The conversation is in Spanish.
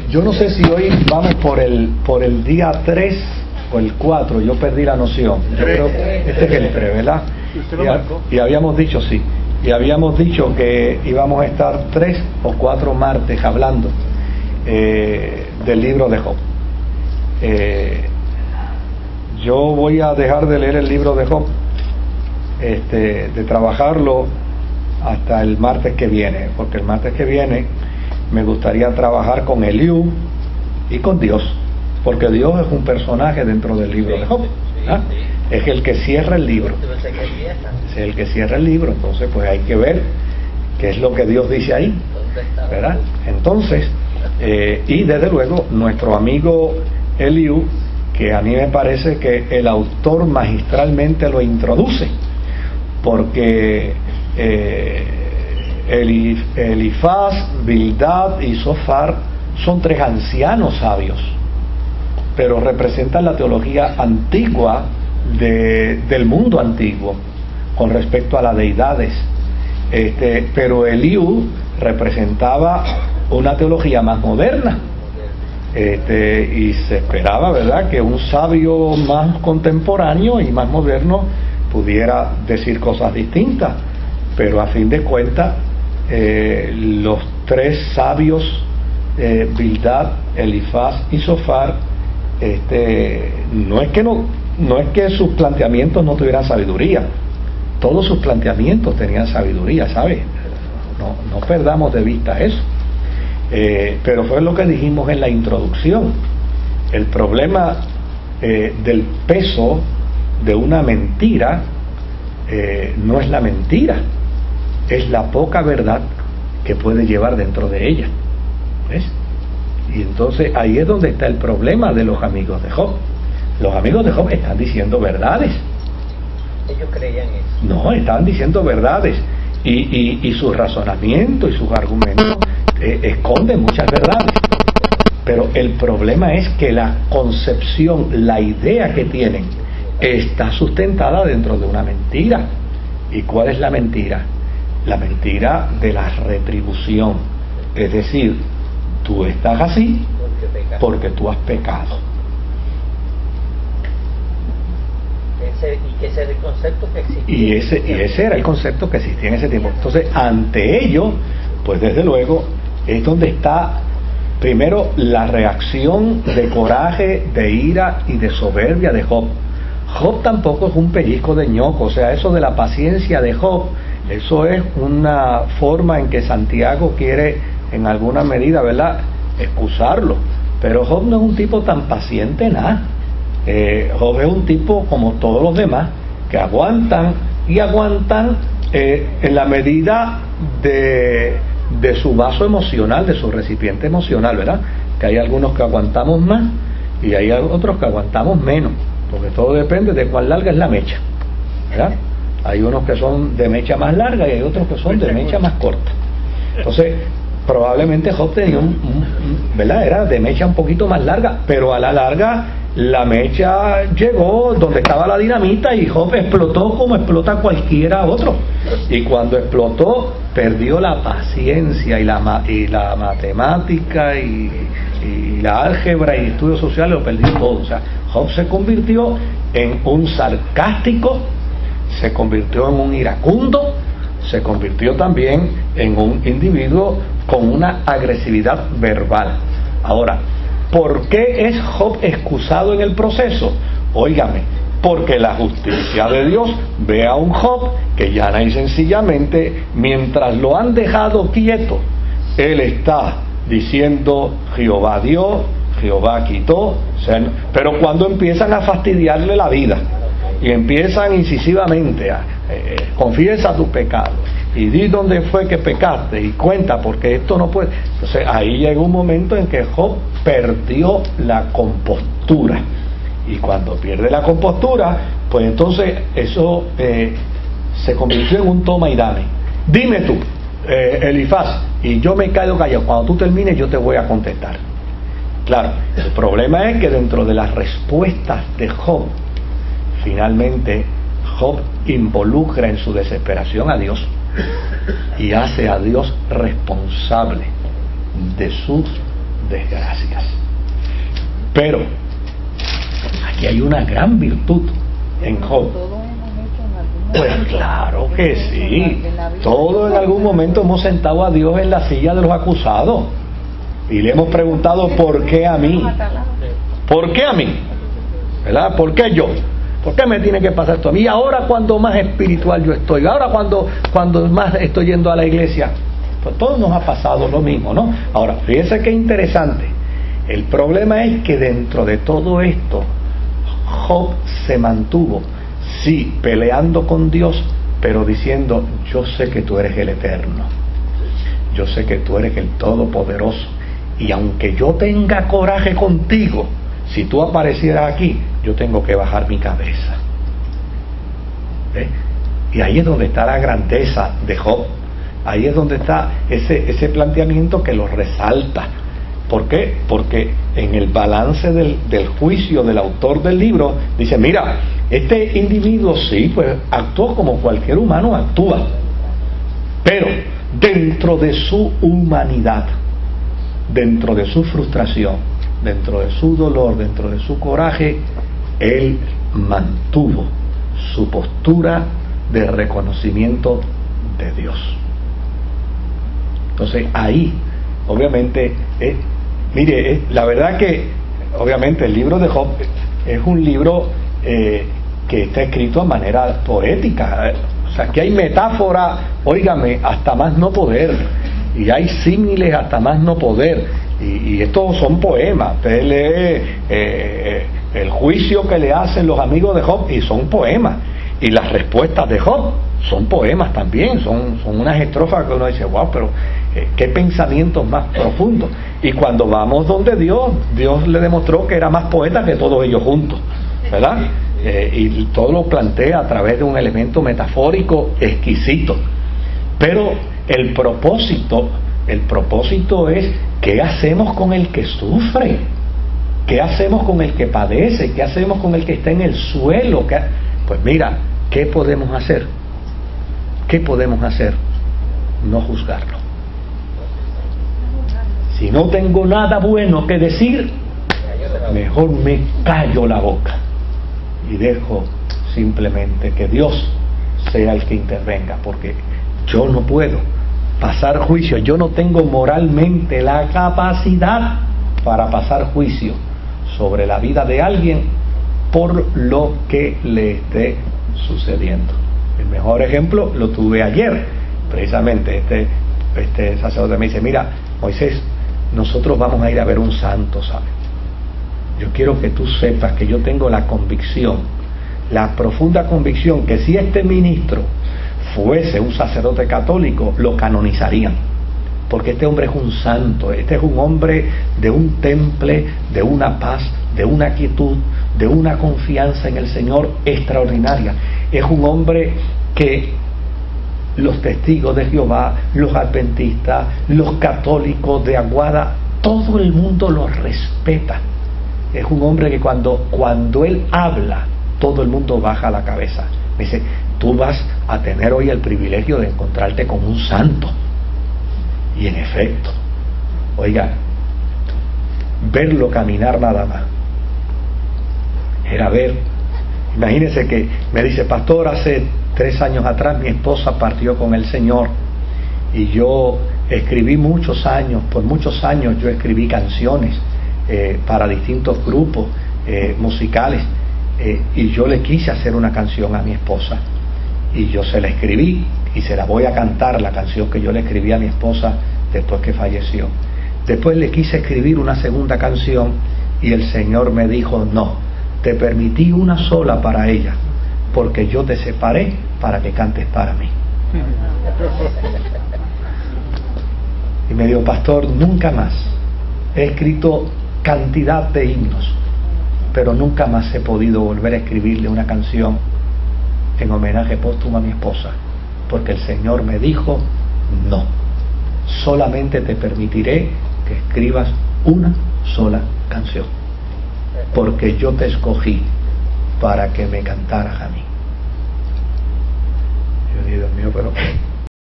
Yo no sé si hoy vamos por el día 3 o el 4, yo perdí la noción. Yo creo que este es el 3, ¿verdad? Y habíamos dicho, sí, y habíamos dicho que íbamos a estar 3 o 4 martes hablando del libro de Job. Yo voy a dejar de leer el libro de Job, de trabajarlo hasta el martes que viene, porque el martes que viene me gustaría trabajar con Eliú y con Dios, porque Dios es un personaje dentro del libro de Job, ¿ah? Es el que cierra el libro, es el que cierra el libro. Entonces pues hay que ver qué es lo que Dios dice ahí, ¿verdad? Entonces y desde luego nuestro amigo Eliú, que a mí me parece que el autor magistralmente lo introduce, porque Elifaz, Bildad y Zofar son 3 ancianos sabios, pero representan la teología antigua del mundo antiguo con respecto a las deidades, pero Eliú representaba una teología más moderna, y se esperaba, ¿verdad?, que un sabio más contemporáneo y más moderno pudiera decir cosas distintas, pero a fin de cuentas los 3 sabios, Bildad, Elifaz y Zofar, no es que sus planteamientos no tuvieran sabiduría, todos sus planteamientos tenían sabiduría, ¿sabes? No perdamos de vista eso. Pero fue lo que dijimos en la introducción. El problema del peso de una mentira no es la mentira, es la poca verdad que puede llevar dentro de ella, ¿ves? Y entonces ahí es donde está el problema de los amigos de Job. Los amigos de Job están diciendo verdades. Ellos creían eso. No, están diciendo verdades, y su razonamiento y sus argumentos esconden muchas verdades, pero el problema es que la concepción, la idea que tienen está sustentada dentro de una mentira. ¿Y cuál es la mentira? La mentira de la retribución, es decir, tú estás así porque tú has pecado. Y que ese era el concepto que existía. Y ese era el concepto que existía en ese tiempo. Entonces, ante ello, pues desde luego es donde está primero la reacción de coraje, de ira y de soberbia de Job. Job tampoco es un pellizco de ñoco, o sea, eso de la paciencia de Job, eso es una forma en que Santiago quiere en alguna medida, ¿verdad?, excusarlo, pero Job no es un tipo tan paciente, nada. Job es un tipo como todos los demás, que aguantan y aguantan en la medida de su vaso emocional, de su recipiente emocional, ¿verdad? Que hay algunos que aguantamos más y hay otros que aguantamos menos, porque todo depende de cuán larga es la mecha, ¿verdad? Hay unos que son de mecha más larga y hay otros que son de mecha más corta. Entonces, probablemente Job tenía ¿verdad?, era de mecha un poquito más larga, pero a la larga la mecha llegó donde estaba la dinamita y Job explotó como explota cualquiera otro. Y cuando explotó, perdió la paciencia y la matemática y la álgebra y estudios sociales, lo perdió todo. O sea, Job se convirtió en un sarcástico, se convirtió en un iracundo, se convirtió también en un individuo con una agresividad verbal. Ahora, ¿por qué es Job excusado en el proceso? Óigame, porque la justicia de Dios ve a un Job que llana y sencillamente, mientras lo han dejado quieto, él está diciendo Jehová dio, Jehová quitó, pero cuando empiezan a fastidiarle la vida y empiezan incisivamente a confiesa tu pecado y di dónde fue que pecaste y cuenta, porque esto no puede. Entonces ahí llega un momento en que Job perdió la compostura, y cuando pierde la compostura, pues entonces eso se convirtió en un toma y dame. Dime tú, Elifaz, y yo me quedo callado, cuando tú termines yo te voy a contestar. Claro, el problema es que dentro de las respuestas de Job, finalmente Job involucra en su desesperación a Dios y hace a Dios responsable de sus desgracias. Pero aquí hay una gran virtud en Job. Pues claro que sí. Todos en algún momento hemos sentado a Dios en la silla de los acusados y le hemos preguntado: ¿por qué a mí? ¿Por qué a mí? ¿Verdad? ¿Por qué yo? ¿Por qué me tiene que pasar esto a mí? Y ahora cuando más espiritual yo estoy, ahora cuando más estoy yendo a la iglesia. Pues todos nos ha pasado lo mismo, ¿no? Ahora, fíjense qué interesante. El problema es que dentro de todo esto, Job se mantuvo, sí, peleando con Dios, pero diciendo: yo sé que tú eres el Eterno, yo sé que tú eres el Todopoderoso, y aunque yo tenga coraje contigo, si tú aparecieras aquí, yo tengo que bajar mi cabeza. ¿Ves? Y ahí es donde está la grandeza de Job. Ahí es donde está ese planteamiento que lo resalta. ¿Por qué? Porque en el balance del juicio del autor del libro dice: mira, este individuo sí, pues actuó como cualquier humano actúa, pero dentro de su humanidad, dentro de su frustración, dentro de su dolor, dentro de su coraje, él mantuvo su postura de reconocimiento de Dios. Entonces ahí, obviamente, mire, la verdad que, obviamente, el libro de Job es un libro que está escrito de manera poética. O sea, que hay metáfora, óigame, hasta más no poder, y hay símiles hasta más no poder, y estos son poemas. Usted lee el juicio que le hacen los amigos de Job, y son poemas, y las respuestas de Job son poemas también, son unas estrofas que uno dice: wow, pero qué pensamientos más profundos. Y cuando vamos donde Dios le demostró que era más poeta que todos ellos juntos, ¿verdad? Y todo lo plantea a través de un elemento metafórico exquisito. Pero el propósito es: ¿qué hacemos con el que sufre? ¿Qué hacemos con el que padece? ¿Qué hacemos con el que está en el suelo? Pues mira, ¿qué podemos hacer? ¿Qué podemos hacer? No juzgarlo. Si no tengo nada bueno que decir, mejor me callo la boca y dejo simplemente que Dios sea el que intervenga, porque yo no puedo pasar juicio, yo no tengo moralmente la capacidad para pasar juicio sobre la vida de alguien por lo que le esté sucediendo. El mejor ejemplo lo tuve ayer, precisamente. Este sacerdote me dice: mira, Moisés, nosotros vamos a ir a ver un santo, ¿sabes? Yo quiero que tú sepas que yo tengo la convicción, la profunda convicción, que si este ministro fuese un sacerdote católico, lo canonizarían, porque este hombre es un santo, este es un hombre de un temple, de una paz, de una quietud, de una confianza en el Señor extraordinaria. Es un hombre que los testigos de Jehová, los adventistas, los católicos de Aguada, todo el mundo lo respeta. Es un hombre que cuando él habla, todo el mundo baja la cabeza. Me dice: tú vas a tener hoy el privilegio de encontrarte con un santo. Y en efecto, oiga, verlo caminar nada más era ver. Imagínense que me dice: pastor, hace 3 años atrás mi esposa partió con el Señor, y yo escribí por muchos años yo escribí canciones para distintos grupos musicales, y yo le quise hacer una canción a mi esposa, y yo se la escribí y se la voy a cantar, la canción que yo le escribí a mi esposa después que falleció. Después le quise escribir una segunda canción y el Señor me dijo: no, te permití una sola para ella, porque yo te separé para que cantes para mí. Y me dijo: pastor, nunca más he escrito cantidad de himnos, pero nunca más he podido volver a escribirle una canción en homenaje póstumo a mi esposa, porque el Señor me dijo: no, solamente te permitiré que escribas una sola canción, porque yo te escogí para que me cantaras a mí. Yo digo: Dios mío, pero